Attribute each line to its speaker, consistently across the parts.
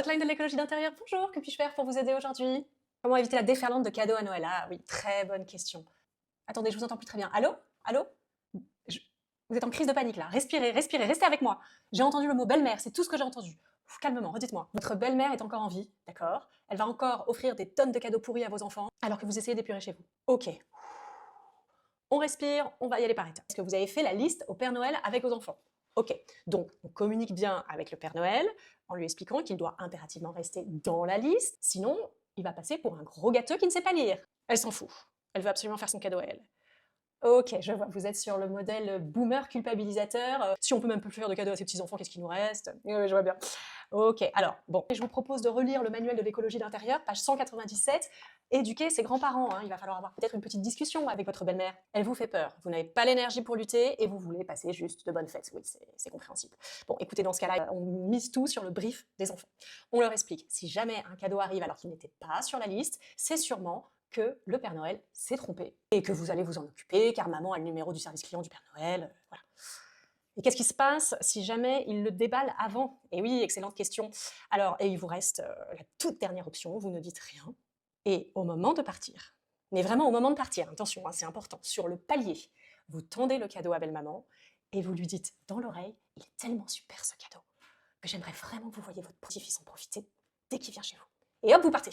Speaker 1: Hotline de l'écologie d'intérieur, bonjour, que puis-je faire pour vous aider aujourd'hui? Comment éviter la déferlante de cadeaux à Noël? Ah oui, très bonne question. Attendez, je vous entends plus très bien. Allô? Allô? Je- Vous êtes en crise de panique là. Respirez, respirez, restez avec moi. J'ai entendu le mot belle-mère, c'est tout ce que j'ai entendu. Calmement, redites-moi. Votre belle-mère est encore en vie, d'accord? Elle va encore offrir des tonnes de cadeaux pourris à vos enfants, alors que vous essayez d'épurer chez vous. Ok. On respire, on va y aller par étapes. Est-ce que vous avez fait la liste au Père Noël avec vos enfants? Ok, donc on communique bien avec le Père Noël en lui expliquant qu'il doit impérativement rester dans la liste, sinon il va passer pour un gros gâteux qui ne sait pas lire. Elle s'en fout, elle veut absolument faire son cadeau à elle. Ok, je vois, vous êtes sur le modèle boomer culpabilisateur. Si on peut même plus faire de cadeaux à ses petits-enfants, qu'est-ce qui nous reste? Oui, je vois bien. Ok, alors, bon, je vous propose de relire le manuel de l'écologie d'intérieur, page 197. Éduquer ses grands-parents, hein. Il va falloir avoir peut-être une petite discussion avec votre belle-mère. Elle vous fait peur, vous n'avez pas l'énergie pour lutter et vous voulez passer juste de bonnes fêtes. Oui, c'est compréhensible. Bon, écoutez, dans ce cas-là, on mise tout sur le brief des enfants. On leur explique, si jamais un cadeau arrive alors qu'il n'était pas sur la liste, c'est sûrement que le Père Noël s'est trompé et que vous allez vous en occuper car maman a le numéro du service client du Père Noël. Voilà. Et qu'est-ce qui se passe si jamais il le déballe avant? Et oui, excellente question. Alors, et il vous reste la toute dernière option, vous ne dites rien. Et au moment de partir, mais vraiment au moment de partir, attention, hein, c'est important, sur le palier, vous tendez le cadeau à belle-maman et vous lui dites dans l'oreille, il est tellement super ce cadeau que j'aimerais vraiment que vous voyez votre petit-fils en profiter dès qu'il vient chez vous. Et hop, vous partez.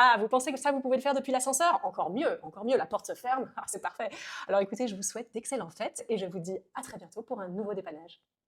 Speaker 1: Ah, vous pensez que ça, vous pouvez le faire depuis l'ascenseur? Encore mieux, la porte se ferme. Ah, c'est parfait. Alors écoutez, je vous souhaite d'excellentes fêtes et je vous dis à très bientôt pour un nouveau dépannage.